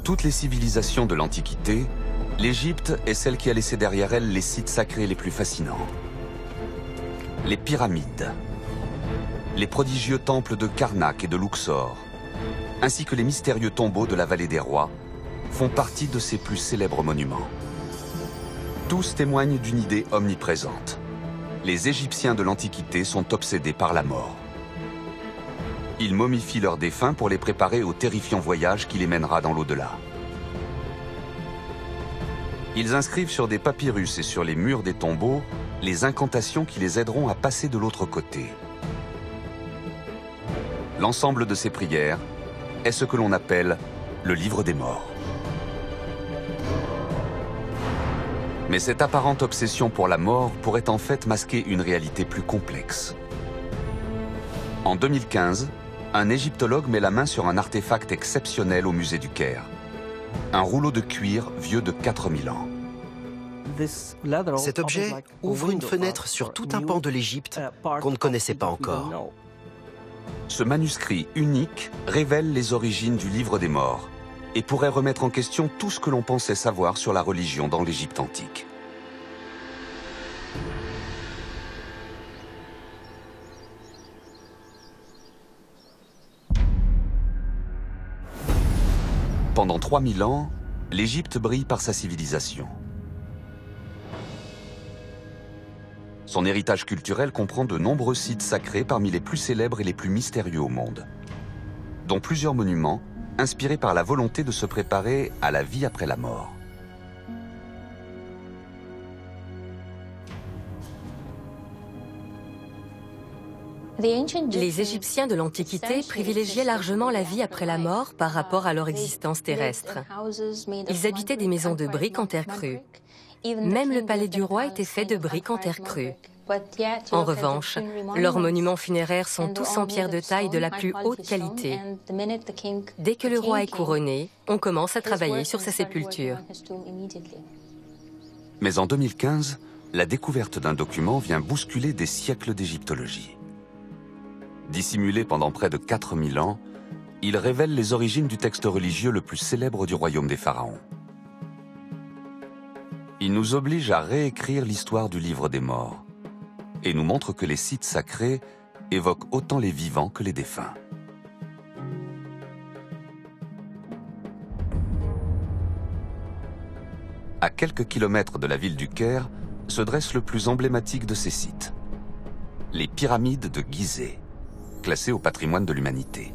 toutes les civilisations de l'Antiquité, l'Égypte est celle qui a laissé derrière elle les sites sacrés les plus fascinants. Les pyramides, les prodigieux temples de Karnak et de Luxor, ainsi que les mystérieux tombeaux de la vallée des rois, font partie de ses plus célèbres monuments. Tous témoignent d'une idée omniprésente. Les Égyptiens de l'Antiquité sont obsédés par la mort. Ils momifient leurs défunts pour les préparer au terrifiant voyage qui les mènera dans l'au-delà. Ils inscrivent sur des papyrus et sur les murs des tombeaux les incantations qui les aideront à passer de l'autre côté. L'ensemble de ces prières est ce que l'on appelle le livre des morts. Mais cette apparente obsession pour la mort pourrait en fait masquer une réalité plus complexe. En 2015, un égyptologue met la main sur un artefact exceptionnel au musée du Caire. Un rouleau de cuir vieux de 4000 ans. Cet objet ouvre une fenêtre sur tout un pan de l'Égypte qu'on ne connaissait pas encore. Ce manuscrit unique révèle les origines du livre des morts et pourrait remettre en question tout ce que l'on pensait savoir sur la religion dans l'Égypte antique. Pendant 3000 ans, l'Égypte brille par sa civilisation. Son héritage culturel comprend de nombreux sites sacrés parmi les plus célèbres et les plus mystérieux au monde, dont plusieurs monuments inspirés par la volonté de se préparer à la vie après la mort. Les Égyptiens de l'Antiquité privilégiaient largement la vie après la mort par rapport à leur existence terrestre. Ils habitaient des maisons de briques en terre crue. Même le palais du roi était fait de briques en terre crue. En revanche, leurs monuments funéraires sont tous en pierre de taille de la plus haute qualité. Dès que le roi est couronné, on commence à travailler sur sa sépulture. Mais en 2015, la découverte d'un document vient bousculer des siècles d'égyptologie. Dissimulé pendant près de 4000 ans, il révèle les origines du texte religieux le plus célèbre du royaume des pharaons. Il nous oblige à réécrire l'histoire du livre des morts et nous montre que les sites sacrés évoquent autant les vivants que les défunts. À quelques kilomètres de la ville du Caire se dresse le plus emblématique de ces sites, les pyramides de Gizeh, classées au patrimoine de l'humanité.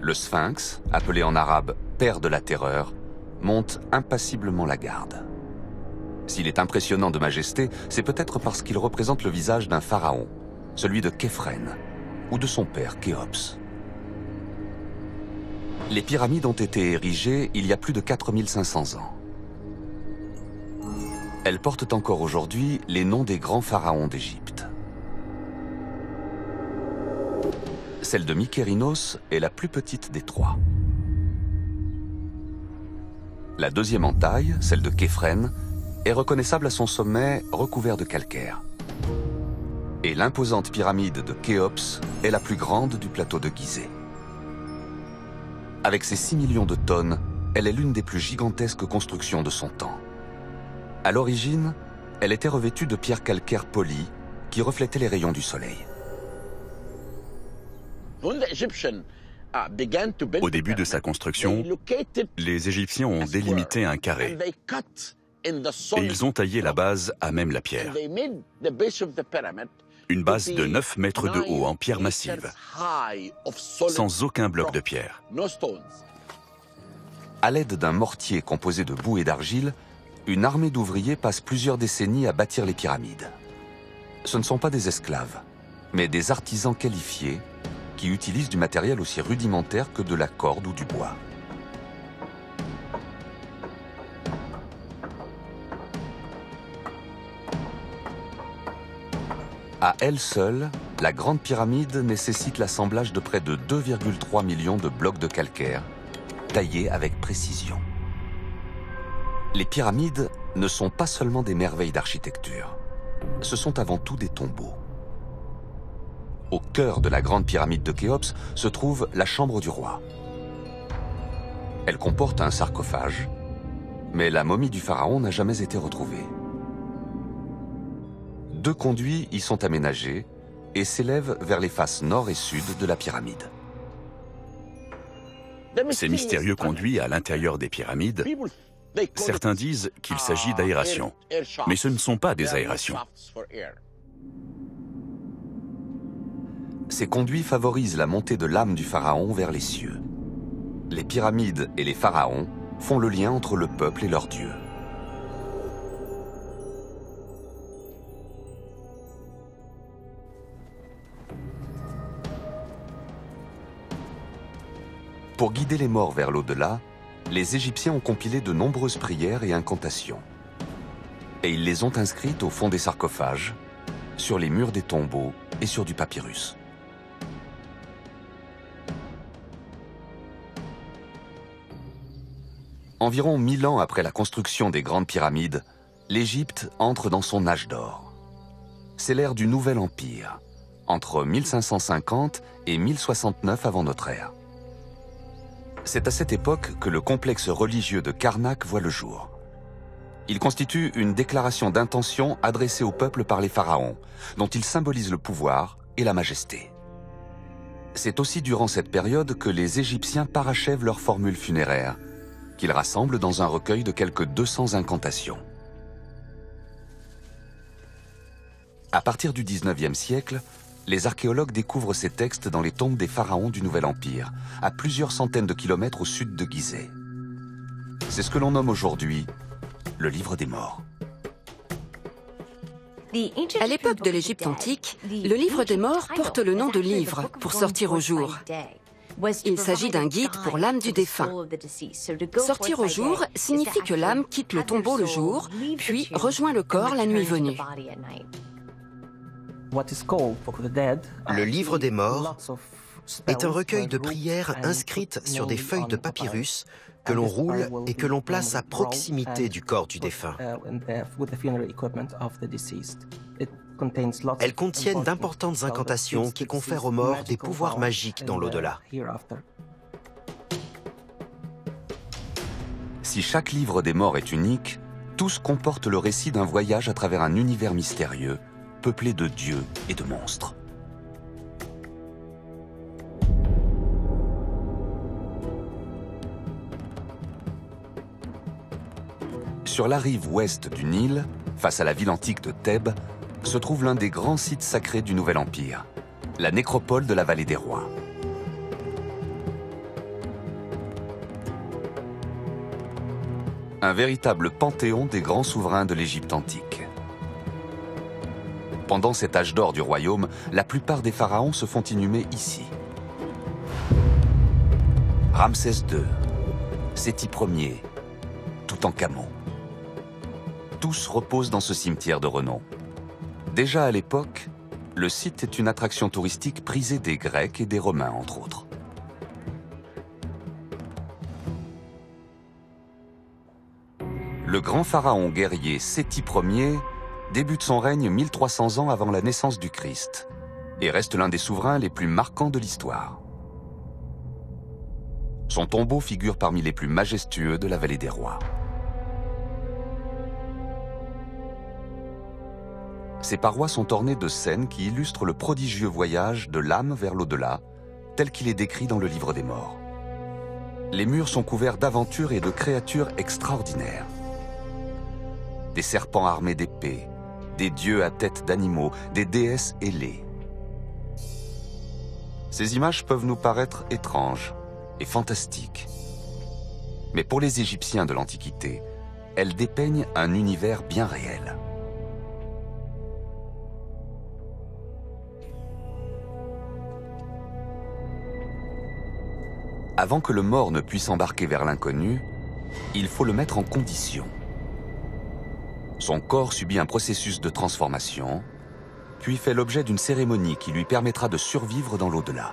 Le Sphinx, appelé en arabe « Père de la Terreur », monte impassiblement la garde. S'il est impressionnant de majesté, c'est peut-être parce qu'il représente le visage d'un pharaon, celui de Képhren, ou de son père Khéops. Les pyramides ont été érigées il y a plus de 4500 ans. Elles portent encore aujourd'hui les noms des grands pharaons d'Égypte. Celle de Mykérinos est la plus petite des trois. La deuxième en taille, celle de Képhren, est reconnaissable à son sommet recouvert de calcaire. Et l'imposante pyramide de Khéops est la plus grande du plateau de Gizeh. Avec ses 6 millions de tonnes, elle est l'une des plus gigantesques constructions de son temps. À l'origine, elle était revêtue de pierres calcaires polies qui reflétaient les rayons du soleil. Au début de sa construction, les Égyptiens ont délimité un carré et ils ont taillé la base à même la pierre. Une base de 9 mètres de haut en pierre massive, sans aucun bloc de pierre. À l'aide d'un mortier composé de boue et d'argile, une armée d'ouvriers passe plusieurs décennies à bâtir les pyramides. Ce ne sont pas des esclaves, mais des artisans qualifiés qui utilisent du matériel aussi rudimentaire que de la corde ou du bois. À elle seule, la Grande Pyramide nécessite l'assemblage de près de 2,3 millions de blocs de calcaire, taillés avec précision. Les pyramides ne sont pas seulement des merveilles d'architecture, ce sont avant tout des tombeaux. Au cœur de la grande pyramide de Khéops se trouve la chambre du roi. Elle comporte un sarcophage, mais la momie du pharaon n'a jamais été retrouvée. 2 conduits y sont aménagés et s'élèvent vers les faces nord et sud de la pyramide. Ces mystérieux conduits à l'intérieur des pyramides, certains disent qu'il s'agit d'aération, mais ce ne sont pas des aérations. Ces conduits favorisent la montée de l'âme du pharaon vers les cieux. Les pyramides et les pharaons font le lien entre le peuple et leur dieu. Pour guider les morts vers l'au-delà, les Égyptiens ont compilé de nombreuses prières et incantations. Et ils les ont inscrites au fond des sarcophages, sur les murs des tombeaux et sur du papyrus. Environ 1000 ans après la construction des grandes pyramides, l'Égypte entre dans son âge d'or. C'est l'ère du Nouvel Empire, entre 1550 et 1069 avant notre ère. C'est à cette époque que le complexe religieux de Karnak voit le jour. Il constitue une déclaration d'intention adressée au peuple par les pharaons, dont il symbolise le pouvoir et la majesté. C'est aussi durant cette période que les Égyptiens parachèvent leurs formules funéraires, qu'ils rassemblent dans un recueil de quelques 200 incantations. À partir du XIXe siècle, les archéologues découvrent ces textes dans les tombes des pharaons du Nouvel Empire, à plusieurs centaines de kilomètres au sud de Gizeh. C'est ce que l'on nomme aujourd'hui le livre des morts. À l'époque de l'Égypte antique, le livre des morts porte le nom de livre pour sortir au jour. Il s'agit d'un guide pour l'âme du défunt. Sortir au jour signifie que l'âme quitte le tombeau le jour, puis rejoint le corps la nuit venue. Le livre des morts est un recueil de prières inscrites sur des feuilles de papyrus que l'on roule et que l'on place à proximité du corps du défunt. Elles contiennent d'importantes incantations qui confèrent aux morts des pouvoirs magiques dans l'au-delà. Si chaque livre des morts est unique, tous comportent le récit d'un voyage à travers un univers mystérieux, peuplé de dieux et de monstres. Sur la rive ouest du Nil, face à la ville antique de Thèbes, se trouve l'un des grands sites sacrés du Nouvel Empire, la nécropole de la Vallée des Rois. Un véritable panthéon des grands souverains de l'Égypte antique. Pendant cet âge d'or du royaume, la plupart des pharaons se font inhumer ici. Ramsès II, Séti Ier, Toutankhamon. Tous reposent dans ce cimetière de renom. Déjà à l'époque, le site est une attraction touristique prisée des Grecs et des Romains, entre autres. Le grand pharaon guerrier Séti Ier débute son règne 1300 ans avant la naissance du Christ et reste l'un des souverains les plus marquants de l'histoire. Son tombeau figure parmi les plus majestueux de la Vallée des Rois. Ses parois sont ornées de scènes qui illustrent le prodigieux voyage de l'âme vers l'au-delà, tel qu'il est décrit dans le livre des morts. Les murs sont couverts d'aventures et de créatures extraordinaires. Des serpents armés d'épées, des dieux à tête d'animaux, des déesses ailées. Ces images peuvent nous paraître étranges et fantastiques. Mais pour les Égyptiens de l'Antiquité, elles dépeignent un univers bien réel. Avant que le mort ne puisse embarquer vers l'inconnu, il faut le mettre en condition. Son corps subit un processus de transformation, puis fait l'objet d'une cérémonie qui lui permettra de survivre dans l'au-delà.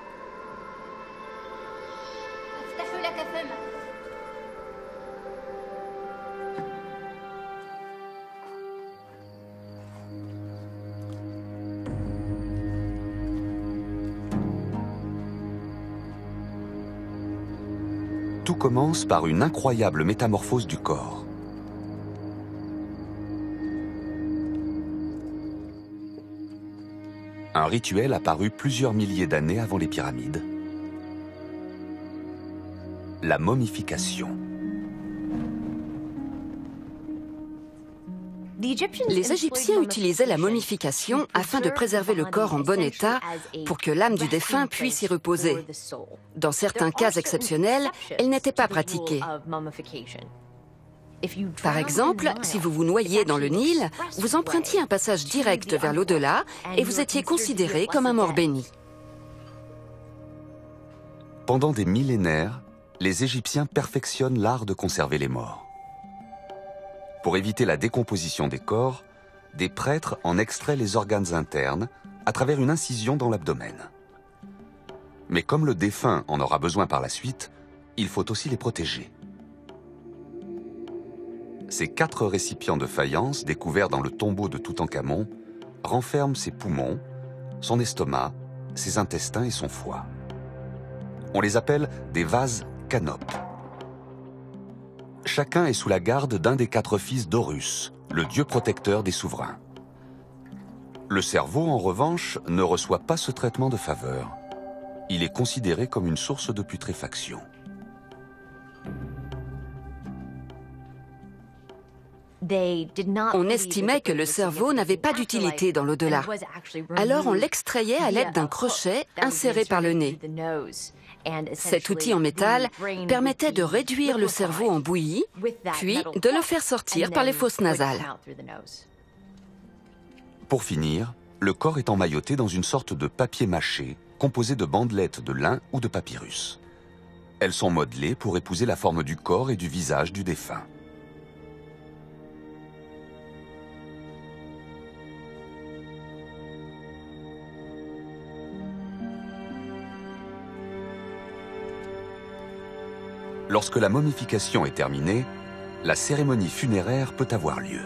tout commence par une incroyable métamorphose du corps. Un rituel apparu plusieurs milliers d'années avant les pyramides. La momification. Les Égyptiens utilisaient la momification afin de préserver le corps en bon état pour que l'âme du défunt puisse y reposer. Dans certains cas exceptionnels, elle n'était pas pratiquée. Par exemple, si vous vous noyiez dans le Nil, vous empruntiez un passage direct vers l'au-delà et vous étiez considéré comme un mort béni. Pendant des millénaires, les Égyptiens perfectionnent l'art de conserver les morts. Pour éviter la décomposition des corps, des prêtres en extraient les organes internes à travers une incision dans l'abdomen. Mais comme le défunt en aura besoin par la suite, il faut aussi les protéger. Ces 4 récipients de faïence découverts dans le tombeau de Toutankhamon renferment ses poumons, son estomac, ses intestins et son foie. On les appelle des vases canopes. Chacun est sous la garde d'un des 4 fils d'Horus, le dieu protecteur des souverains. Le cerveau, en revanche, ne reçoit pas ce traitement de faveur. Il est considéré comme une source de putréfaction. On estimait que le cerveau n'avait pas d'utilité dans l'au-delà. Alors on l'extrayait à l'aide d'un crochet inséré par le nez. Cet outil en métal permettait de réduire le cerveau en bouillie, puis de le faire sortir par les fosses nasales. Pour finir, le corps est emmailloté dans une sorte de papier mâché, composé de bandelettes de lin ou de papyrus. Elles sont modelées pour épouser la forme du corps et du visage du défunt. Lorsque la momification est terminée, la cérémonie funéraire peut avoir lieu.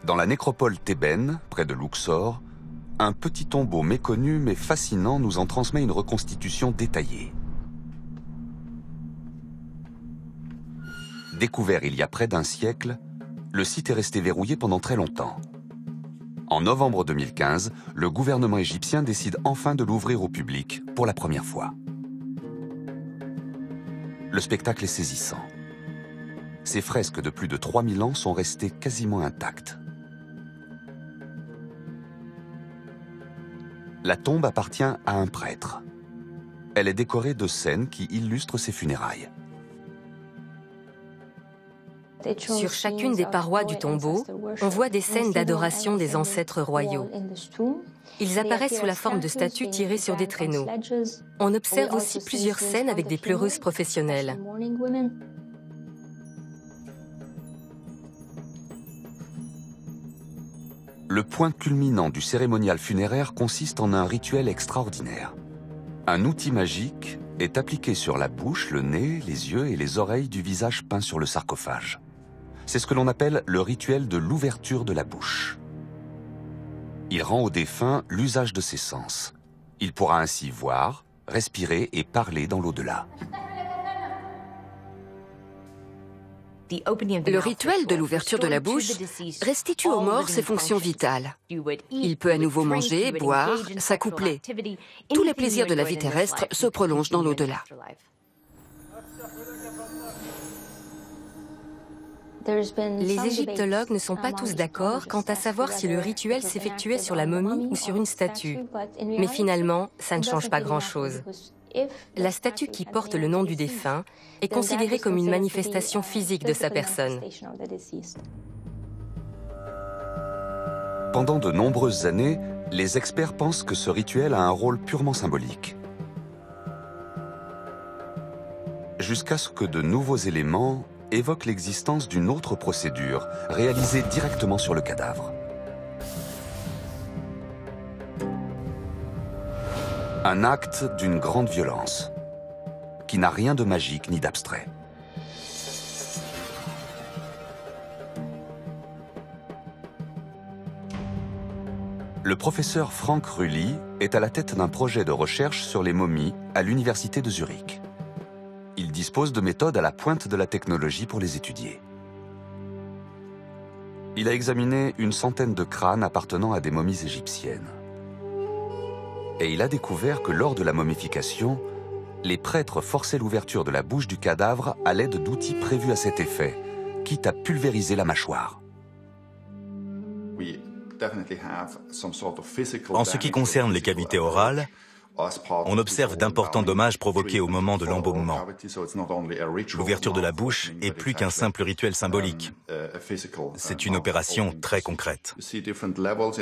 Dans la nécropole thébaine, près de Luxor, un petit tombeau méconnu mais fascinant nous en transmet une reconstitution détaillée. Découvert il y a près d'un siècle, le site est resté verrouillé pendant très longtemps. En novembre 2015, le gouvernement égyptien décide enfin de l'ouvrir au public pour la première fois. Le spectacle est saisissant. Ces fresques de plus de 3000 ans sont restées quasiment intactes. La tombe appartient à un prêtre. Elle est décorée de scènes qui illustrent ses funérailles. Sur chacune des parois du tombeau, on voit des scènes d'adoration des ancêtres royaux. Ils apparaissent sous la forme de statues tirées sur des traîneaux. On observe aussi plusieurs scènes avec des pleureuses professionnelles. Le point culminant du cérémonial funéraire consiste en un rituel extraordinaire. Un outil magique est appliqué sur la bouche, le nez, les yeux et les oreilles du visage peint sur le sarcophage. C'est ce que l'on appelle le rituel de l'ouverture de la bouche. Il rend au défunt l'usage de ses sens. Il pourra ainsi voir, respirer et parler dans l'au-delà. Le rituel de l'ouverture de la bouche restitue aux morts ses fonctions vitales. Il peut à nouveau manger, boire, s'accoupler. Tous les plaisirs de la vie terrestre se prolongent dans l'au-delà. Les égyptologues ne sont pas tous d'accord quant à savoir si le rituel s'effectuait sur la momie ou sur une statue. Mais finalement, ça ne change pas grand-chose. La statue qui porte le nom du défunt est considérée comme une manifestation physique de sa personne. Pendant de nombreuses années, les experts pensent que ce rituel a un rôle purement symbolique. Jusqu'à ce que de nouveaux éléments évoquent l'existence d'une autre procédure, réalisée directement sur le cadavre. Un acte d'une grande violence, qui n'a rien de magique ni d'abstrait. Le professeur Frank Rulli est à la tête d'un projet de recherche sur les momies à l'université de Zurich. Il dispose de méthodes à la pointe de la technologie pour les étudier. Il a examiné une centaine de crânes appartenant à des momies égyptiennes. Et il a découvert que lors de la momification, les prêtres forçaient l'ouverture de la bouche du cadavre à l'aide d'outils prévus à cet effet, quitte à pulvériser la mâchoire. En ce qui concerne les cavités orales, on observe d'importants dommages provoqués au moment de l'embaumement. L'ouverture de la bouche est plus qu'un simple rituel symbolique. C'est une opération très concrète.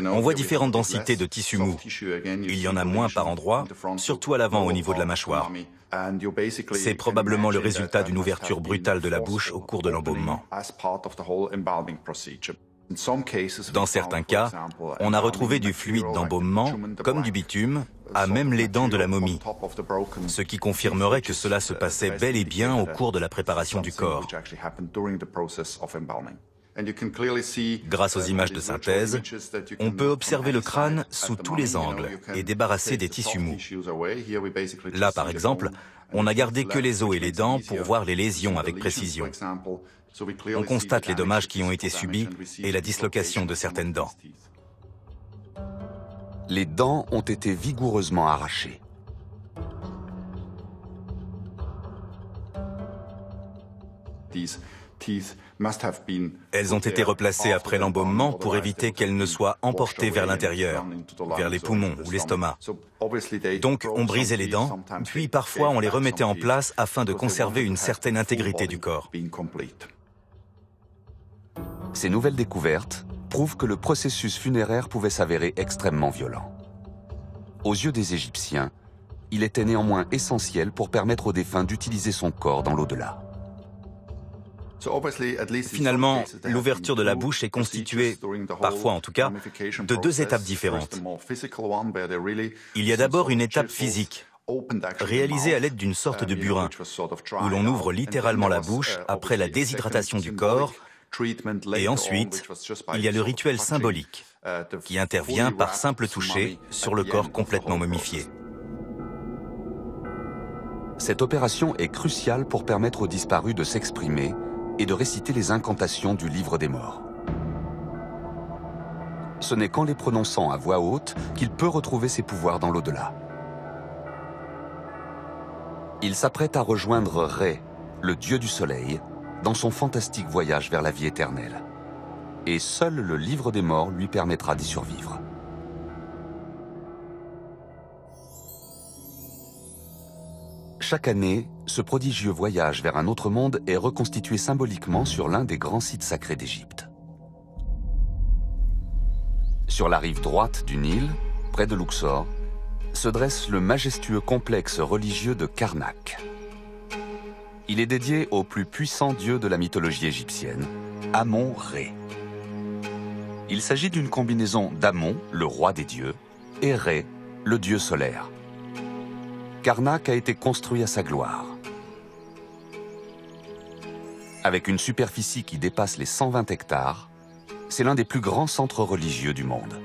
On voit différentes densités de tissu mou. Il y en a moins par endroits, surtout à l'avant au niveau de la mâchoire. C'est probablement le résultat d'une ouverture brutale de la bouche au cours de l'embaumement. Dans certains cas, on a retrouvé du fluide d'embaumement, comme du bitume, à même les dents de la momie, ce qui confirmerait que cela se passait bel et bien au cours de la préparation du corps. Grâce aux images de synthèse, on peut observer le crâne sous tous les angles et débarrasser des tissus mous. Là, par exemple, on n'a gardé que les os et les dents pour voir les lésions avec précision. On constate les dommages qui ont été subis et la dislocation de certaines dents. Les dents ont été vigoureusement arrachées. Elles ont été replacées après l'embaumement pour éviter qu'elles ne soient emportées vers l'intérieur, vers les poumons ou l'estomac. Donc on brisait les dents, puis parfois on les remettait en place afin de conserver une certaine intégrité du corps. Ces nouvelles découvertes prouvent que le processus funéraire pouvait s'avérer extrêmement violent. Aux yeux des Égyptiens, il était néanmoins essentiel pour permettre au défunt d'utiliser son corps dans l'au-delà. Finalement, l'ouverture de la bouche est constituée, parfois en tout cas, de deux étapes différentes. Il y a d'abord une étape physique, réalisée à l'aide d'une sorte de burin, où l'on ouvre littéralement la bouche après la déshydratation du corps, et ensuite, il y a le rituel symbolique, qui intervient par simple toucher sur le corps complètement momifié. Cette opération est cruciale pour permettre aux disparus de s'exprimer et de réciter les incantations du livre des morts. Ce n'est qu'en les prononçant à voix haute qu'il peut retrouver ses pouvoirs dans l'au-delà. Il s'apprête à rejoindre Ré, le dieu du soleil, dans son fantastique voyage vers la vie éternelle. Et seul le livre des morts lui permettra d'y survivre. Chaque année, ce prodigieux voyage vers un autre monde est reconstitué symboliquement sur l'un des grands sites sacrés d'Égypte. Sur la rive droite du Nil, près de Luxor, se dresse le majestueux complexe religieux de Karnak. Il est dédié au plus puissant dieu de la mythologie égyptienne, Amon-Ré. Il s'agit d'une combinaison d'Amon, le roi des dieux, et Ré, le dieu solaire. Karnak a été construit à sa gloire. Avec une superficie qui dépasse les 120 hectares, c'est l'un des plus grands centres religieux du monde.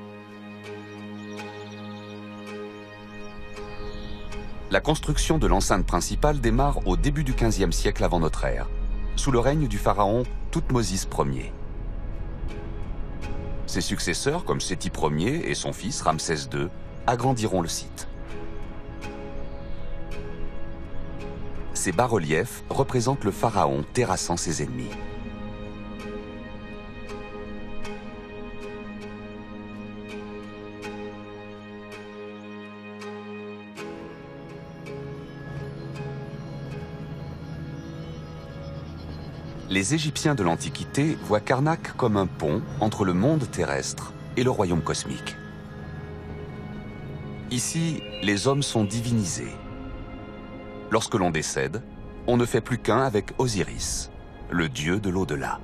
La construction de l'enceinte principale démarre au début du XVe siècle avant notre ère, sous le règne du pharaon Thoutmosis Ier. Ses successeurs, comme Séti Ier et son fils Ramsès II, agrandiront le site. Ces bas-reliefs représentent le pharaon terrassant ses ennemis. Les Égyptiens de l'Antiquité voient Karnak comme un pont entre le monde terrestre et le royaume cosmique. Ici, les hommes sont divinisés. Lorsque l'on décède, on ne fait plus qu'un avec Osiris, le dieu de l'au-delà.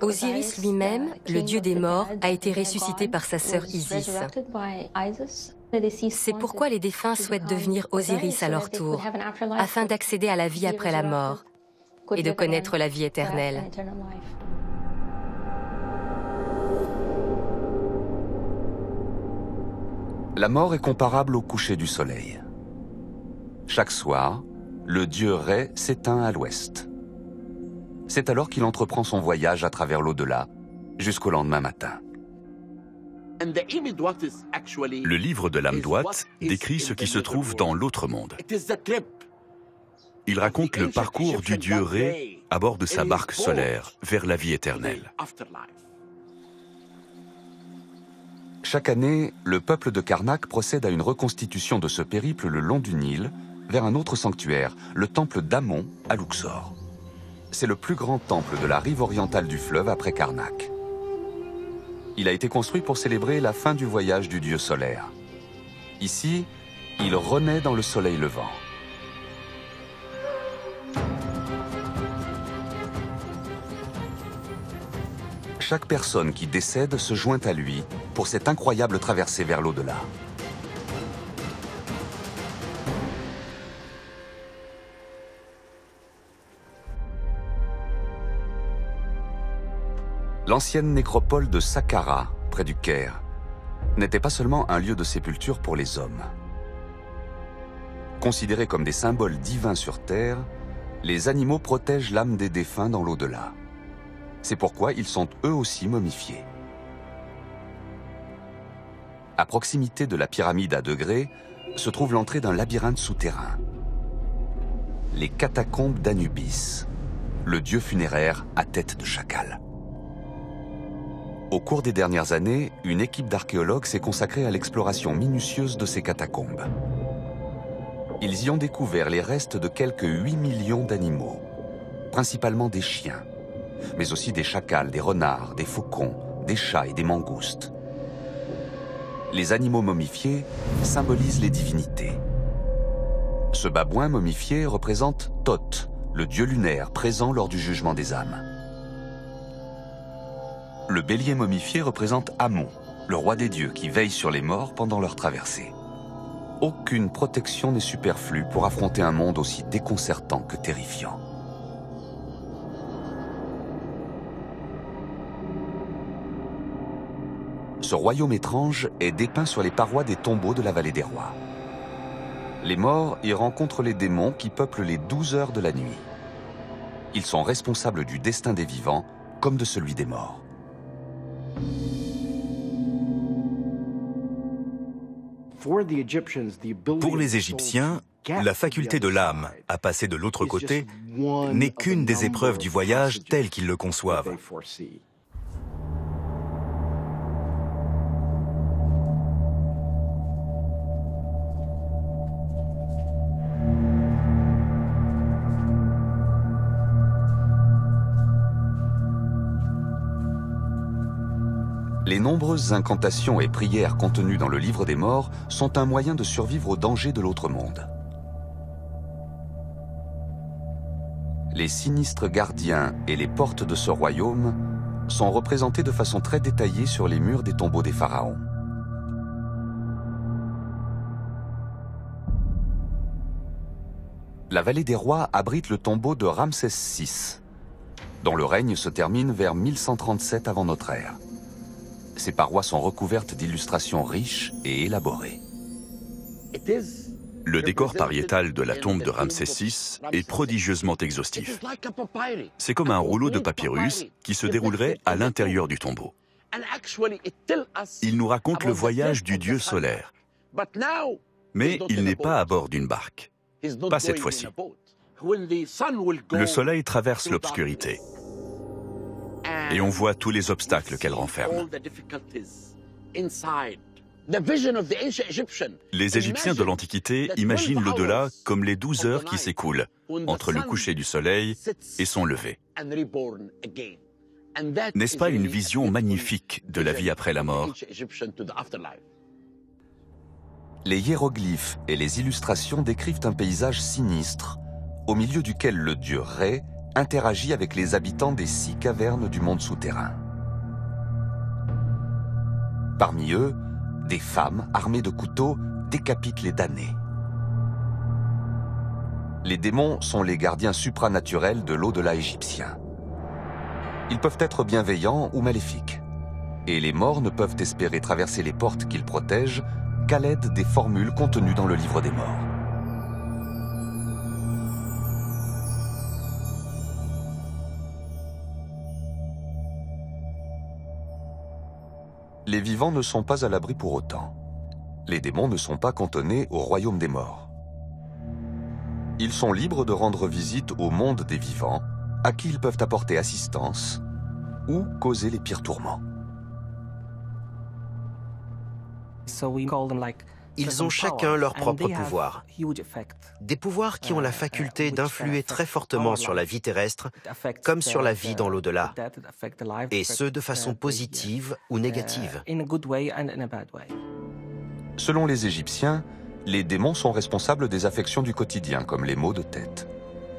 Osiris lui-même, le dieu des morts, a été ressuscité par sa sœur Isis. C'est pourquoi les défunts souhaitent devenir Osiris à leur tour, afin d'accéder à la vie après la mort. et de connaître la vie éternelle. La mort est comparable au coucher du soleil. Chaque soir, le dieu Ré s'éteint à l'ouest. C'est alors qu'il entreprend son voyage à travers l'au-delà, jusqu'au lendemain matin. Le livre de l'Amduat décrit ce qui se trouve dans l'autre monde. Il raconte le parcours du dieu Ré à bord de sa barque solaire vers la vie éternelle. Chaque année, le peuple de Karnak procède à une reconstitution de ce périple le long du Nil, vers un autre sanctuaire, le temple d'Amon à Luxor. C'est le plus grand temple de la rive orientale du fleuve après Karnak. Il a été construit pour célébrer la fin du voyage du dieu solaire. Ici, il renaît dans le soleil levant. Chaque personne qui décède se joint à lui pour cette incroyable traversée vers l'au-delà. L'ancienne nécropole de Saqqara, près du Caire, n'était pas seulement un lieu de sépulture pour les hommes. Considérés comme des symboles divins sur Terre, les animaux protègent l'âme des défunts dans l'au-delà. C'est pourquoi ils sont eux aussi momifiés. À proximité de la pyramide à degrés se trouve l'entrée d'un labyrinthe souterrain. Les catacombes d'Anubis, le dieu funéraire à tête de chacal. Au cours des dernières années, une équipe d'archéologues s'est consacrée à l'exploration minutieuse de ces catacombes. Ils y ont découvert les restes de quelques 8 millions d'animaux, principalement des chiens, mais aussi des chacals, des renards, des faucons, des chats et des mangoustes. Les animaux momifiés symbolisent les divinités. Ce babouin momifié représente Thoth, le dieu lunaire présent lors du jugement des âmes. Le bélier momifié représente Amon, le roi des dieux qui veille sur les morts pendant leur traversée. Aucune protection n'est superflue pour affronter un monde aussi déconcertant que terrifiant. Ce royaume étrange est dépeint sur les parois des tombeaux de la vallée des rois. Les morts y rencontrent les démons qui peuplent les 12 heures de la nuit. Ils sont responsables du destin des vivants comme de celui des morts. Pour les Égyptiens, la faculté de l'âme à passer de l'autre côté n'est qu'une des épreuves du voyage tel qu'ils le conçoivent. Les nombreuses incantations et prières contenues dans le livre des morts sont un moyen de survivre aux dangers de l'autre monde. Les sinistres gardiens et les portes de ce royaume sont représentés de façon très détaillée sur les murs des tombeaux des pharaons. La vallée des rois abrite le tombeau de Ramsès VI, dont le règne se termine vers 1137 avant notre ère. Ces parois sont recouvertes d'illustrations riches et élaborées. Le décor pariétal de la tombe de Ramsès VI est prodigieusement exhaustif. C'est comme un rouleau de papyrus qui se déroulerait à l'intérieur du tombeau. Il nous raconte le voyage du dieu solaire. Mais il n'est pas à bord d'une barque. Pas cette fois-ci. Le soleil traverse l'obscurité. Et on voit tous les obstacles qu'elle renferme. Les Égyptiens de l'Antiquité imaginent l'au-delà comme les 12 heures qui s'écoulent entre le coucher du soleil et son lever. N'est-ce pas une vision magnifique de la vie après la mort? Les hiéroglyphes et les illustrations décrivent un paysage sinistre, au milieu duquel le dieu Ré interagit avec les habitants des 6 cavernes du monde souterrain. Parmi eux, des femmes armées de couteaux décapitent les damnés. Les démons sont les gardiens supranaturels de l'au-delà égyptien. Ils peuvent être bienveillants ou maléfiques. Et les morts ne peuvent espérer traverser les portes qu'ils protègent qu'à l'aide des formules contenues dans le livre des morts. Les vivants ne sont pas à l'abri pour autant. Les démons ne sont pas cantonnés au royaume des morts. Ils sont libres de rendre visite au monde des vivants, à qui ils peuvent apporter assistance ou causer les pires tourments. Ils ont chacun leur propre pouvoir. Des pouvoirs qui ont la faculté d'influer très fortement sur la vie terrestre, comme sur la vie dans l'au-delà, et ce de façon positive ou négative. Selon les Égyptiens, les démons sont responsables des affections du quotidien, comme les maux de tête.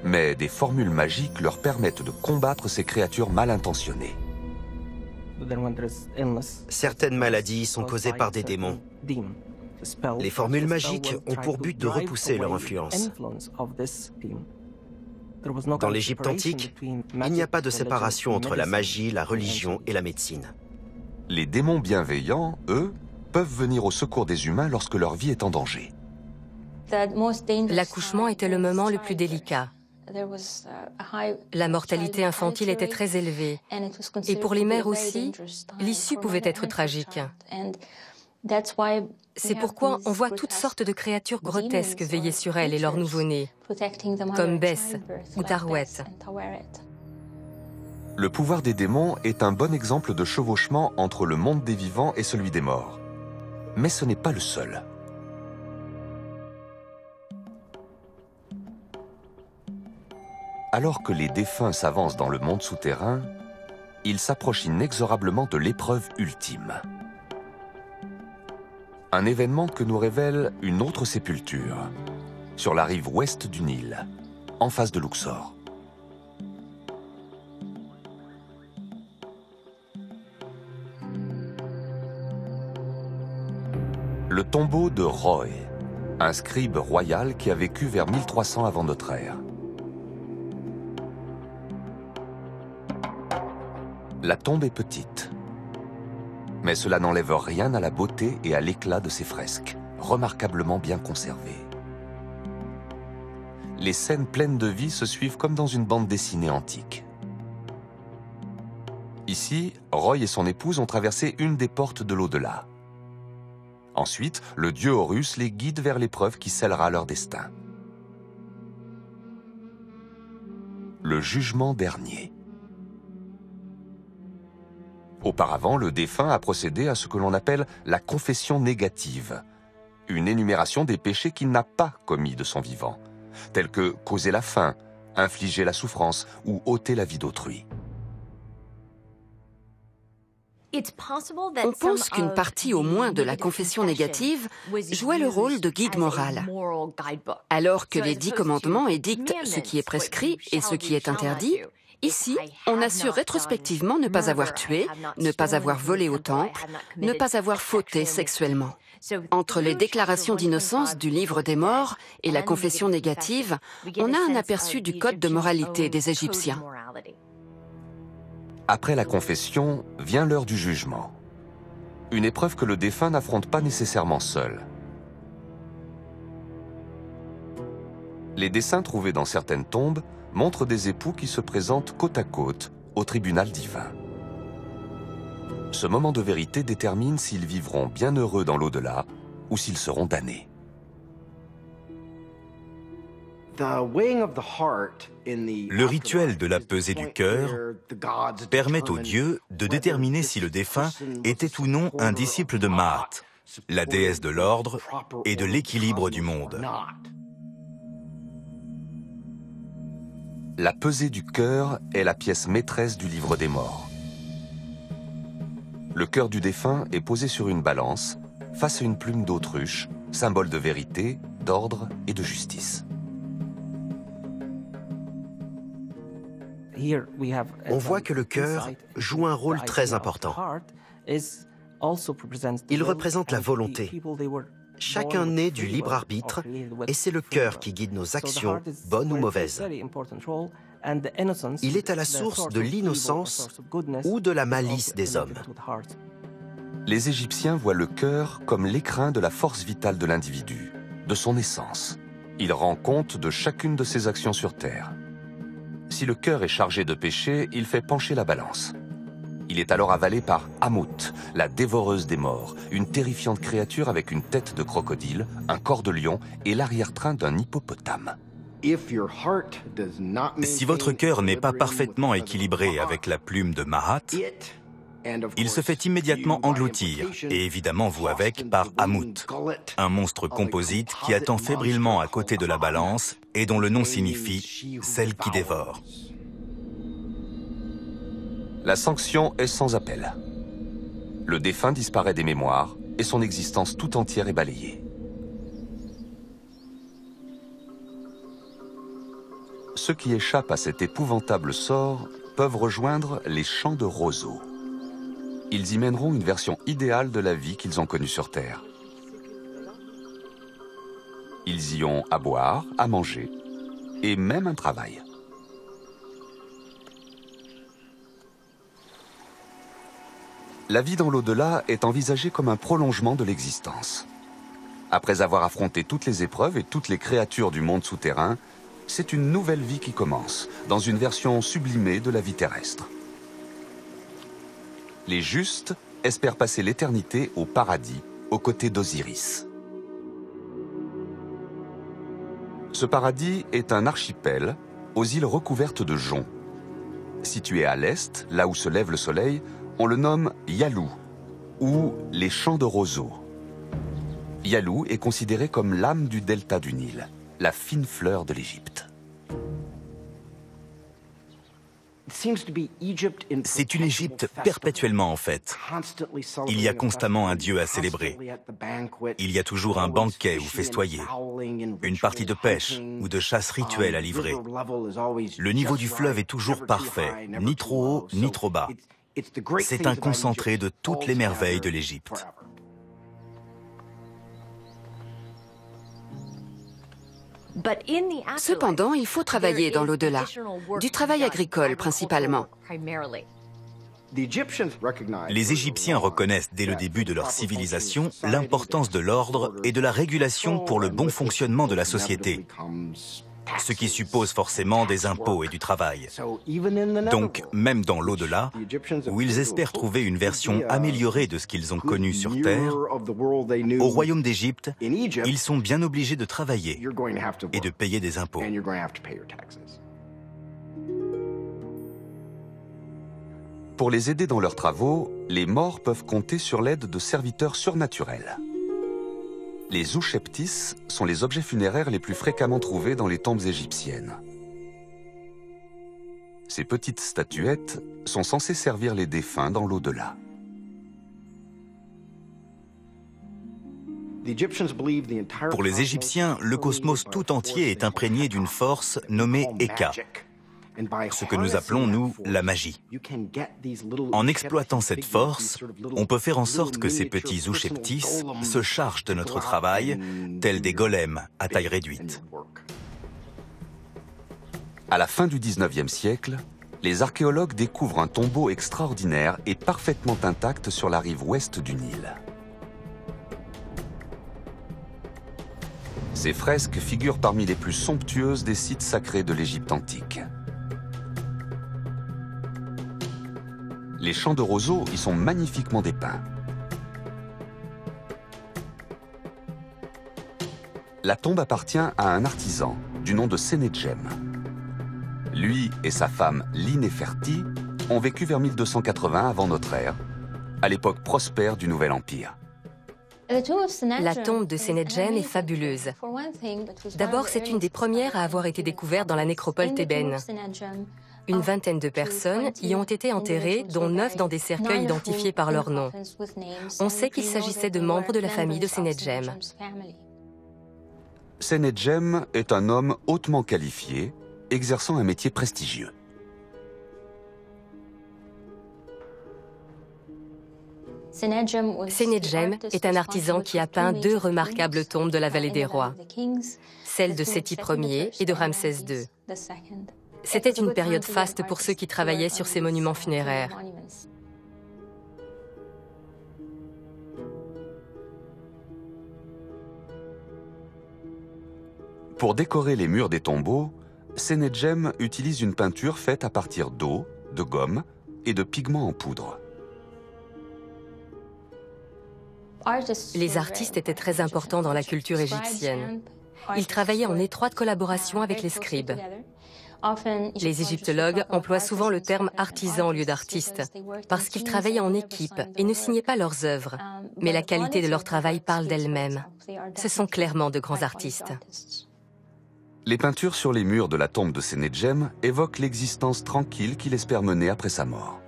Mais des formules magiques leur permettent de combattre ces créatures mal intentionnées. Certaines maladies sont causées par des démons. Les formules magiques ont pour but de repousser leur influence. Dans l'Égypte antique, il n'y a pas de séparation entre la magie, la religion et la médecine. Les démons bienveillants, eux, peuvent venir au secours des humains lorsque leur vie est en danger. L'accouchement était le moment le plus délicat. La mortalité infantile était très élevée. Et pour les mères aussi, l'issue pouvait être tragique. C'est pourquoi on voit toutes sortes de créatures grotesques veiller sur elles et leurs nouveau-nés, comme Bess ou Tarouet. Le pouvoir des démons est un bon exemple de chevauchement entre le monde des vivants et celui des morts. Mais ce n'est pas le seul. Alors que les défunts s'avancent dans le monde souterrain, ils s'approchent inexorablement de l'épreuve ultime. Un événement que nous révèle une autre sépulture, sur la rive ouest du Nil, en face de Luxor. Le tombeau de Roy, un scribe royal qui a vécu vers 1300 avant notre ère. La tombe est petite, mais cela n'enlève rien à la beauté et à l'éclat de ses fresques, remarquablement bien conservées. Les scènes pleines de vie se suivent comme dans une bande dessinée antique. Ici, Roy et son épouse ont traversé une des portes de l'au-delà. Ensuite, le dieu Horus les guide vers l'épreuve qui scellera leur destin. Le jugement dernier. Auparavant, le défunt a procédé à ce que l'on appelle la confession négative, une énumération des péchés qu'il n'a pas commis de son vivant, tels que causer la faim, infliger la souffrance ou ôter la vie d'autrui. On pense qu'une partie au moins de la confession négative jouait le rôle de guide moral. Alors que les 10 commandements édictent ce qui est prescrit et ce qui est interdit, ici, on assure rétrospectivement ne pas avoir tué, ne pas avoir volé au temple, ne pas avoir fauté sexuellement. Entre les déclarations d'innocence du livre des morts et la confession négative, on a un aperçu du code de moralité des Égyptiens. Après la confession, vient l'heure du jugement. Une épreuve que le défunt n'affronte pas nécessairement seul. Les dessins trouvés dans certaines tombes montrent des époux qui se présentent côte à côte au tribunal divin. Ce moment de vérité détermine s'ils vivront bien heureux dans l'au-delà ou s'ils seront damnés. Le rituel de la pesée du cœur permet aux dieux de déterminer si le défunt était ou non un disciple de Maat, la déesse de l'ordre et de l'équilibre du monde. La pesée du cœur est la pièce maîtresse du livre des morts. Le cœur du défunt est posé sur une balance, face à une plume d'autruche, symbole de vérité, d'ordre et de justice. On voit que le cœur joue un rôle très important. Il représente la volonté. Chacun naît du libre arbitre et c'est le cœur qui guide nos actions, bonnes ou mauvaises. Il est à la source de l'innocence ou de la malice des hommes. Les Égyptiens voient le cœur comme l'écrin de la force vitale de l'individu, de son essence. Il rend compte de chacune de ses actions sur Terre. Si le cœur est chargé de péché, il fait pencher la balance. Il est alors avalé par Amout, la dévoreuse des morts, une terrifiante créature avec une tête de crocodile, un corps de lion et l'arrière-train d'un hippopotame. Si votre cœur n'est pas parfaitement équilibré avec la plume de Mahat, il se fait immédiatement engloutir, et évidemment vous avec, par Amout, un monstre composite qui attend fébrilement à côté de la balance et dont le nom signifie « celle qui dévore ». La sanction est sans appel. Le défunt disparaît des mémoires et son existence tout entière est balayée. Ceux qui échappent à cet épouvantable sort peuvent rejoindre les champs de roseaux. Ils y mèneront une version idéale de la vie qu'ils ont connue sur Terre. Ils y ont à boire, à manger et même un travail. La vie dans l'au-delà est envisagée comme un prolongement de l'existence. Après avoir affronté toutes les épreuves et toutes les créatures du monde souterrain, c'est une nouvelle vie qui commence, dans une version sublimée de la vie terrestre. Les justes espèrent passer l'éternité au paradis, aux côtés d'Osiris. Ce paradis est un archipel aux îles recouvertes de joncs. Situé à l'est, là où se lève le soleil, on le nomme Yalou, ou les champs de roseaux. Yalou est considéré comme l'âme du delta du Nil, la fine fleur de l'Égypte. C'est une Égypte perpétuellement en fête. Il y a constamment un dieu à célébrer. Il y a toujours un banquet ou festoyer, une partie de pêche ou de chasse rituelle à livrer. Le niveau du fleuve est toujours parfait, ni trop haut ni trop bas. C'est un concentré de toutes les merveilles de l'Égypte. Cependant, il faut travailler dans l'au-delà, du travail agricole principalement. Les Égyptiens reconnaissent dès le début de leur civilisation l'importance de l'ordre et de la régulation pour le bon fonctionnement de la société, ce qui suppose forcément des impôts et du travail. Donc, même dans l'au-delà, où ils espèrent trouver une version améliorée de ce qu'ils ont connu sur Terre, au royaume d'Égypte, ils sont bien obligés de travailler et de payer des impôts. Pour les aider dans leurs travaux, les morts peuvent compter sur l'aide de serviteurs surnaturels. Les ousheptis sont les objets funéraires les plus fréquemment trouvés dans les tombes égyptiennes. Ces petites statuettes sont censées servir les défunts dans l'au-delà. Pour les Égyptiens, le cosmos tout entier est imprégné d'une force nommée Eka, ce que nous appelons, nous, la magie. En exploitant cette force, on peut faire en sorte que ces petits ousheptis se chargent de notre travail, tels des golems à taille réduite. À la fin du 19e siècle, les archéologues découvrent un tombeau extraordinaire et parfaitement intact sur la rive ouest du Nil. Ces fresques figurent parmi les plus somptueuses des sites sacrés de l'Égypte antique. Les champs de roseaux y sont magnifiquement dépeints. La tombe appartient à un artisan du nom de Senedjem. Lui et sa femme Lineferti ont vécu vers 1280 avant notre ère, à l'époque prospère du Nouvel Empire. La tombe de Senedjem est fabuleuse. D'abord, c'est une des premières à avoir été découverte dans la nécropole thébaine. Une vingtaine de personnes y ont été enterrées, dont 9 dans des cercueils identifiés par leur nom. On sait qu'il s'agissait de membres de la famille de Senedjem. Senedjem est un homme hautement qualifié, exerçant un métier prestigieux. Senedjem est un artisan qui a peint 2 remarquables tombes de la vallée des rois, celle de Séti Ier et de Ramsès II. C'était une période faste pour ceux qui travaillaient sur ces monuments funéraires. Pour décorer les murs des tombeaux, Senedjem utilise une peinture faite à partir d'eau, de gomme et de pigments en poudre. Les artistes étaient très importants dans la culture égyptienne. Ils travaillaient en étroite collaboration avec les scribes. Les égyptologues emploient souvent le terme artisan au lieu d'artiste, parce qu'ils travaillaient en équipe et ne signaient pas leurs œuvres. Mais la qualité de leur travail parle d'elle-même. Ce sont clairement de grands artistes. Les peintures sur les murs de la tombe de Senedjem évoquent l'existence tranquille qu'il espère mener après sa mort.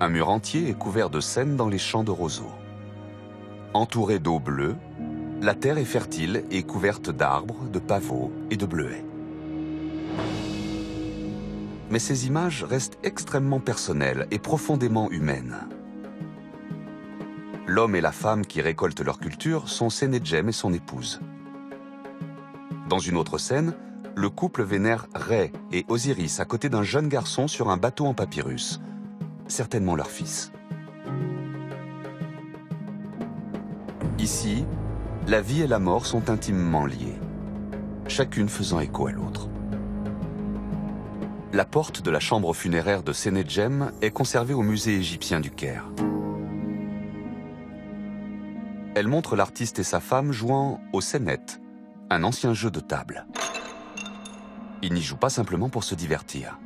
Un mur entier est couvert de scènes dans les champs de roseaux. Entouré d'eau bleue, la terre est fertile et couverte d'arbres, de pavots et de bleuets. Mais ces images restent extrêmement personnelles et profondément humaines. L'homme et la femme qui récoltent leur culture sont Senedjem et son épouse. Dans une autre scène, le couple vénère Rê et Osiris à côté d'un jeune garçon sur un bateau en papyrus, certainement leur fils. Ici, la vie et la mort sont intimement liées, chacune faisant écho à l'autre. La porte de la chambre funéraire de Senedjem est conservée au musée égyptien du Caire. Elle montre l'artiste et sa femme jouant au senet, un ancien jeu de table. Ils n'y jouent pas simplement pour se divertir.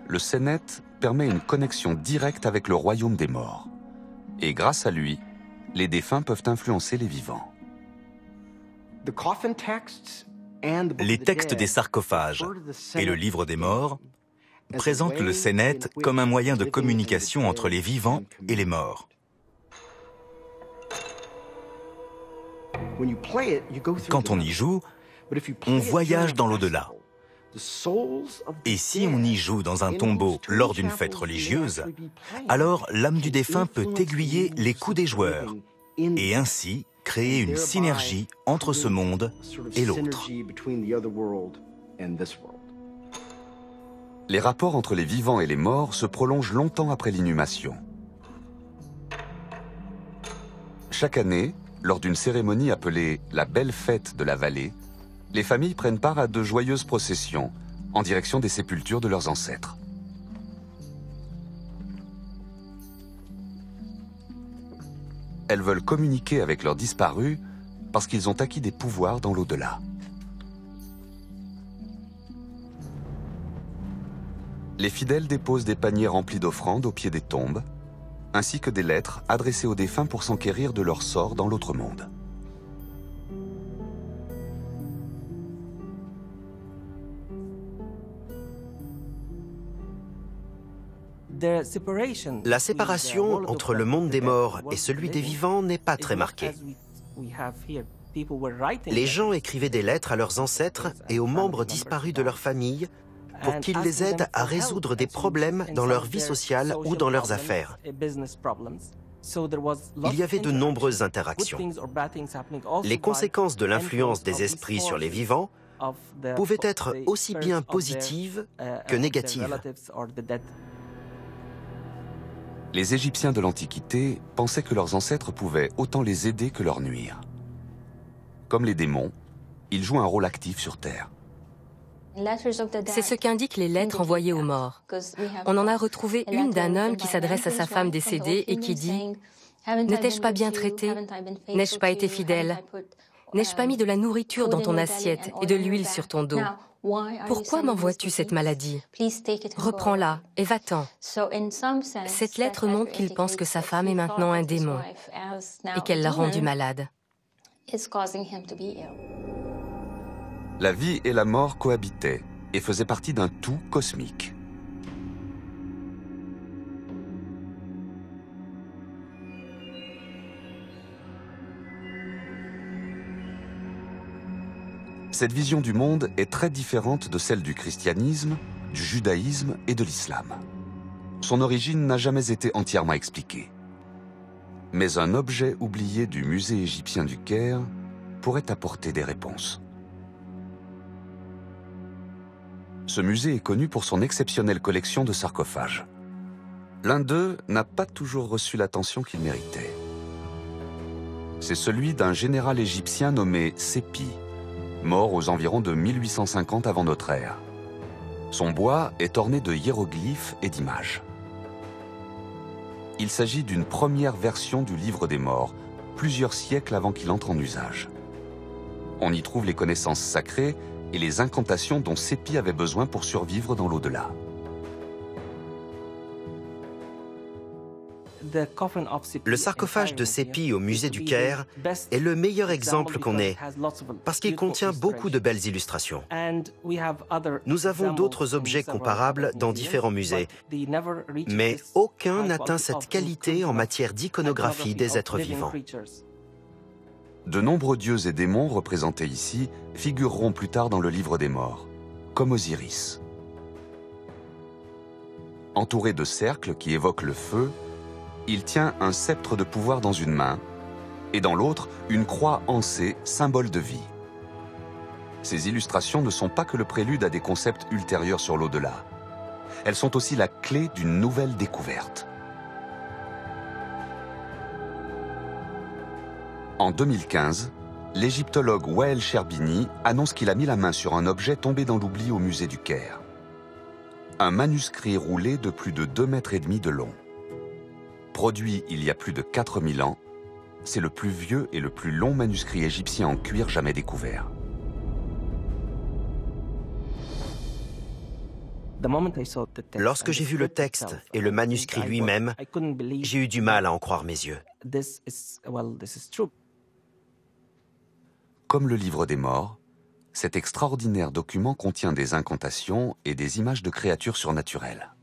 Le senet permet une connexion directe avec le royaume des morts. Et grâce à lui, les défunts peuvent influencer les vivants. Les textes des sarcophages et le livre des morts présentent le senet comme un moyen de communication entre les vivants et les morts. Quand on y joue, on voyage dans l'au-delà. Et si on y joue dans un tombeau lors d'une fête religieuse, alors l'âme du défunt peut aiguiller les coups des joueurs et ainsi créer une synergie entre ce monde et l'autre. Les rapports entre les vivants et les morts se prolongent longtemps après l'inhumation. Chaque année, lors d'une cérémonie appelée la Belle Fête de la Vallée, les familles prennent part à de joyeuses processions en direction des sépultures de leurs ancêtres. Elles veulent communiquer avec leurs disparus parce qu'ils ont acquis des pouvoirs dans l'au-delà. Les fidèles déposent des paniers remplis d'offrandes au pied des tombes, ainsi que des lettres adressées aux défunts pour s'enquérir de leur sort dans l'autre monde. La séparation entre le monde des morts et celui des vivants n'est pas très marquée. Les gens écrivaient des lettres à leurs ancêtres et aux membres disparus de leur famille pour qu'ils les aident à résoudre des problèmes dans leur vie sociale ou dans leurs affaires. Il y avait de nombreuses interactions. Les conséquences de l'influence des esprits sur les vivants pouvaient être aussi bien positives que négatives. Les Égyptiens de l'Antiquité pensaient que leurs ancêtres pouvaient autant les aider que leur nuire. Comme les démons, ils jouent un rôle actif sur Terre. C'est ce qu'indiquent les lettres envoyées aux morts. On en a retrouvé une d'un homme qui s'adresse à sa femme décédée et qui dit « Ne t'ai-je pas bien traité? N'ai-je pas été fidèle? N'ai-je pas mis de la nourriture dans ton assiette et de l'huile sur ton dos? Pourquoi m'envoies-tu cette maladie? Reprends-la et va-t'en. » Cette lettre montre qu'il pense que sa femme est maintenant un démon et qu'elle l'a rendu malade. La vie et la mort cohabitaient et faisaient partie d'un tout cosmique. Cette vision du monde est très différente de celle du christianisme, du judaïsme et de l'islam. Son origine n'a jamais été entièrement expliquée. Mais un objet oublié du musée égyptien du Caire pourrait apporter des réponses. Ce musée est connu pour son exceptionnelle collection de sarcophages. L'un d'eux n'a pas toujours reçu l'attention qu'il méritait. C'est celui d'un général égyptien nommé Sépi, mort aux environs de 1850 avant notre ère. Son bois est orné de hiéroglyphes et d'images. Il s'agit d'une première version du livre des morts, plusieurs siècles avant qu'il entre en usage. On y trouve les connaissances sacrées et les incantations dont Sépi avait besoin pour survivre dans l'au-delà. Le sarcophage de Sépi au musée du Caire est le meilleur exemple qu'on ait, parce qu'il contient beaucoup de belles illustrations. Nous avons d'autres objets comparables dans différents musées, mais aucun n'atteint cette qualité en matière d'iconographie des êtres vivants. De nombreux dieux et démons représentés ici figureront plus tard dans le livre des morts, comme Osiris. Entouré de cercles qui évoquent le feu, il tient un sceptre de pouvoir dans une main et dans l'autre une croix ancée, symbole de vie. Ces illustrations ne sont pas que le prélude à des concepts ultérieurs sur l'au-delà. Elles sont aussi la clé d'une nouvelle découverte. En 2015, l'égyptologue Wael Sherbini annonce qu'il a mis la main sur un objet tombé dans l'oubli au musée du Caire. Un manuscrit roulé de plus de 2,5 mètres de long. Produit il y a plus de 4000 ans, c'est le plus vieux et le plus long manuscrit égyptien en cuir jamais découvert. Lorsque j'ai vu le texte et le manuscrit lui-même, j'ai eu du mal à en croire mes yeux. Comme le livre des morts, cet extraordinaire document contient des incantations et des images de créatures surnaturelles.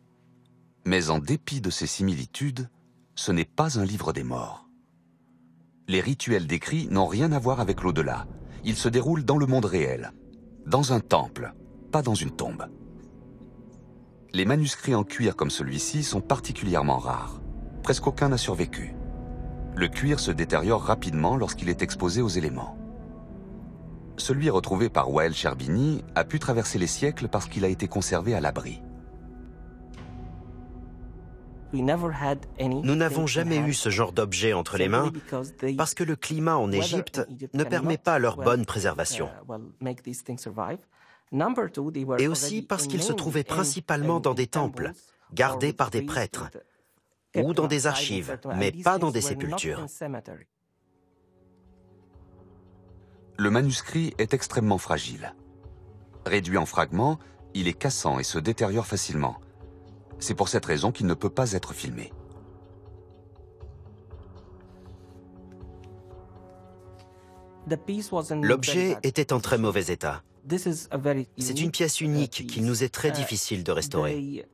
Mais en dépit de ces similitudes, ce n'est pas un livre des morts. Les rituels décrits n'ont rien à voir avec l'au-delà. Ils se déroulent dans le monde réel, dans un temple, pas dans une tombe. Les manuscrits en cuir comme celui-ci sont particulièrement rares. Presque aucun n'a survécu. Le cuir se détériore rapidement lorsqu'il est exposé aux éléments. Celui retrouvé par Wael Sherbini a pu traverser les siècles parce qu'il a été conservé à l'abri. Nous n'avons jamais eu ce genre d'objet entre les mains parce que le climat en Égypte ne permet pas leur bonne préservation. Et aussi parce qu'ils se trouvaient principalement dans des temples, gardés par des prêtres, ou dans des archives, mais pas dans des sépultures. Le manuscrit est extrêmement fragile. Réduit en fragments, il est cassant et se détériore facilement. C'est pour cette raison qu'il ne peut pas être filmé. L'objet était en très mauvais état. C'est une pièce unique qu'il nous est très difficile de restaurer.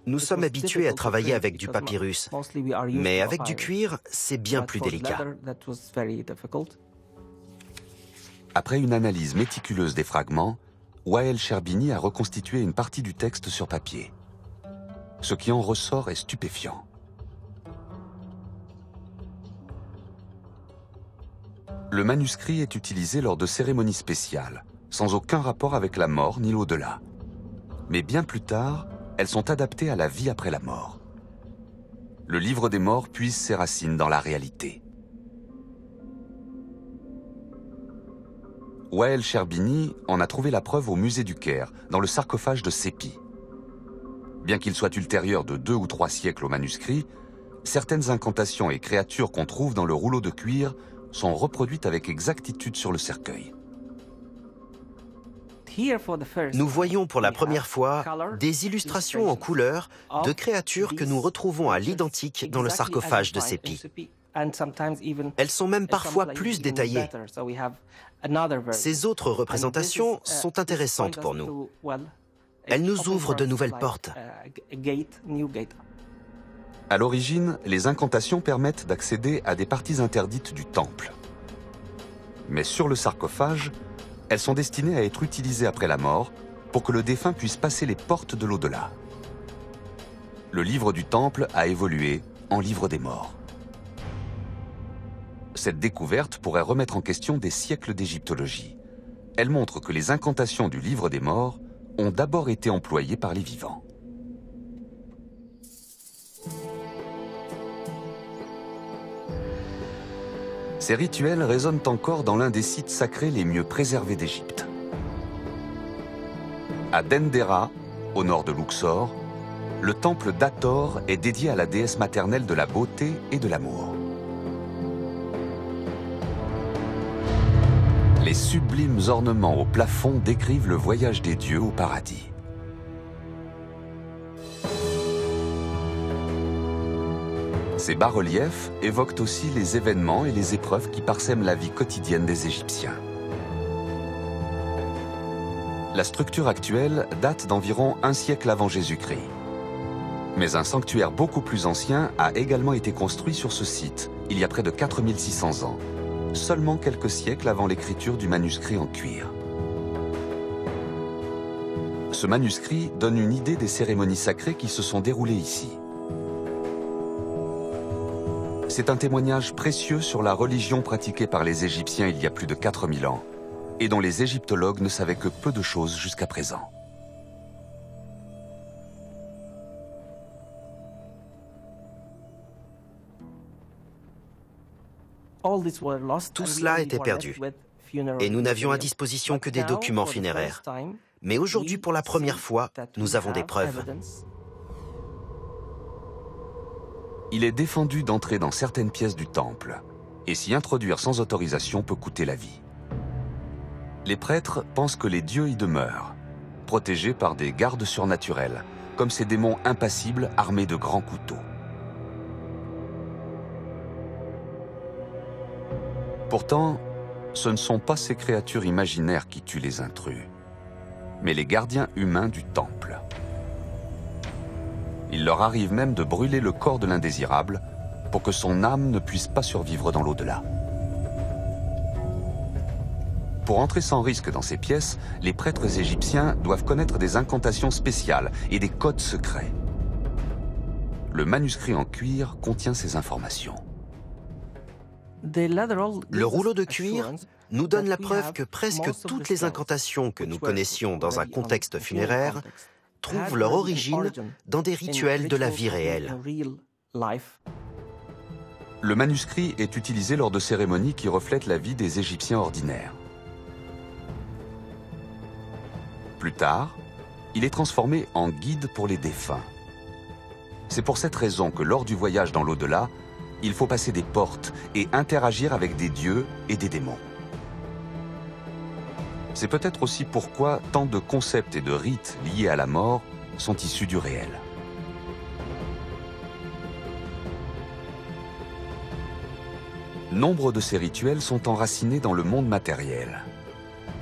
Nous sommes habitués à travailler avec du papyrus, mais avec du cuir, c'est bien plus délicat. Après une analyse méticuleuse des fragments, Wael Sherbini a reconstitué une partie du texte sur papier. Ce qui en ressort est stupéfiant. Le manuscrit est utilisé lors de cérémonies spéciales, sans aucun rapport avec la mort ni l'au-delà. Mais bien plus tard, elles sont adaptées à la vie après la mort. Le livre des morts puise ses racines dans la réalité. Wael Sherbini en a trouvé la preuve au musée du Caire, dans le sarcophage de Sépi. Bien qu'il soit ultérieur de 2 ou 3 siècles au manuscrit, certaines incantations et créatures qu'on trouve dans le rouleau de cuir sont reproduites avec exactitude sur le cercueil. Nous voyons pour la première fois des illustrations en couleur de créatures que nous retrouvons à l'identique dans le sarcophage de Sépi. Elles sont même parfois plus détaillées. Ces autres représentations sont intéressantes pour nous. Elles nous ouvrent de nouvelles portes. À l'origine, les incantations permettent d'accéder à des parties interdites du temple. Mais sur le sarcophage, elles sont destinées à être utilisées après la mort pour que le défunt puisse passer les portes de l'au-delà. Le livre du Temple a évolué en livre des morts. Cette découverte pourrait remettre en question des siècles d'égyptologie. Elle montre que les incantations du livre des morts ont d'abord été employées par les vivants. Ces rituels résonnent encore dans l'un des sites sacrés les mieux préservés d'Égypte. À Dendera, au nord de Luxor, le temple d'Hathor est dédié à la déesse maternelle de la beauté et de l'amour. Les sublimes ornements au plafond décrivent le voyage des dieux au paradis. Ces bas-reliefs évoquent aussi les événements et les épreuves qui parsèment la vie quotidienne des Égyptiens. La structure actuelle date d'environ 1 siècle avant Jésus-Christ. Mais un sanctuaire beaucoup plus ancien a également été construit sur ce site, il y a près de 4600 ans, seulement quelques siècles avant l'écriture du manuscrit en cuir. Ce manuscrit donne une idée des cérémonies sacrées qui se sont déroulées ici. C'est un témoignage précieux sur la religion pratiquée par les Égyptiens il y a plus de 4000 ans, et dont les égyptologues ne savaient que peu de choses jusqu'à présent. Tout cela était perdu, et nous n'avions à disposition que des documents funéraires. Mais aujourd'hui, pour la première fois, nous avons des preuves. Il est défendu d'entrer dans certaines pièces du temple, et s'y introduire sans autorisation peut coûter la vie. Les prêtres pensent que les dieux y demeurent, protégés par des gardes surnaturels, comme ces démons impassibles armés de grands couteaux. Pourtant, ce ne sont pas ces créatures imaginaires qui tuent les intrus, mais les gardiens humains du temple. Il leur arrive même de brûler le corps de l'indésirable pour que son âme ne puisse pas survivre dans l'au-delà. Pour entrer sans risque dans ces pièces, les prêtres égyptiens doivent connaître des incantations spéciales et des codes secrets. Le manuscrit en cuir contient ces informations. Le rouleau de cuir nous donne la preuve que presque toutes les incantations que nous connaissions dans un contexte funéraire trouvent leur origine dans des rituels de la vie réelle. Le manuscrit est utilisé lors de cérémonies qui reflètent la vie des Égyptiens ordinaires. Plus tard, il est transformé en guide pour les défunts. C'est pour cette raison que lors du voyage dans l'au-delà, il faut passer des portes et interagir avec des dieux et des démons. C'est peut-être aussi pourquoi tant de concepts et de rites liés à la mort sont issus du réel. Nombre de ces rituels sont enracinés dans le monde matériel,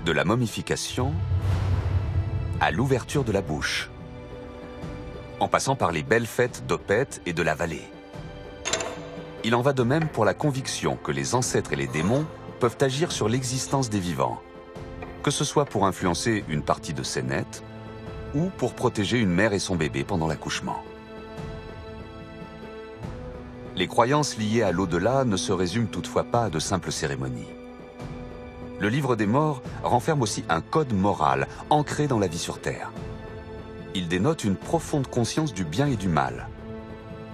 de la momification à l'ouverture de la bouche, en passant par les belles fêtes d'Opet et de la vallée. Il en va de même pour la conviction que les ancêtres et les démons peuvent agir sur l'existence des vivants, que ce soit pour influencer une partie de Sénet ou pour protéger une mère et son bébé pendant l'accouchement. Les croyances liées à l'au-delà ne se résument toutefois pas à de simples cérémonies. Le livre des morts renferme aussi un code moral ancré dans la vie sur Terre. Il dénote une profonde conscience du bien et du mal,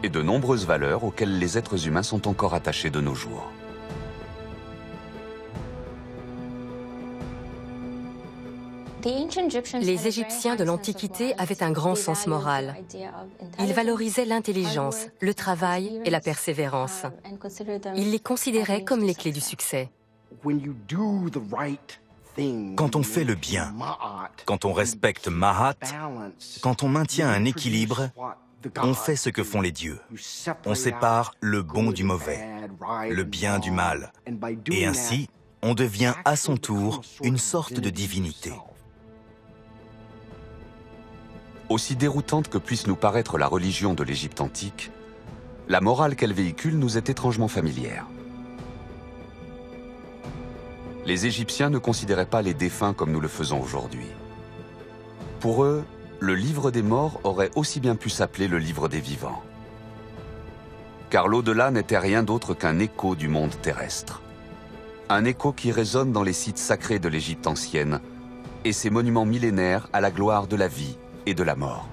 et de nombreuses valeurs auxquelles les êtres humains sont encore attachés de nos jours. Les Égyptiens de l'Antiquité avaient un grand sens moral. Ils valorisaient l'intelligence, le travail et la persévérance. Ils les considéraient comme les clés du succès. Quand on fait le bien, quand on respecte Ma'at, quand on maintient un équilibre, on fait ce que font les dieux. On sépare le bon du mauvais, le bien du mal. Et ainsi, on devient à son tour une sorte de divinité. Aussi déroutante que puisse nous paraître la religion de l'Égypte antique, la morale qu'elle véhicule nous est étrangement familière. Les Égyptiens ne considéraient pas les défunts comme nous le faisons aujourd'hui. Pour eux, le livre des morts aurait aussi bien pu s'appeler le livre des vivants. Car l'au-delà n'était rien d'autre qu'un écho du monde terrestre. Un écho qui résonne dans les sites sacrés de l'Égypte ancienne et ses monuments millénaires à la gloire de la vie et de la mort.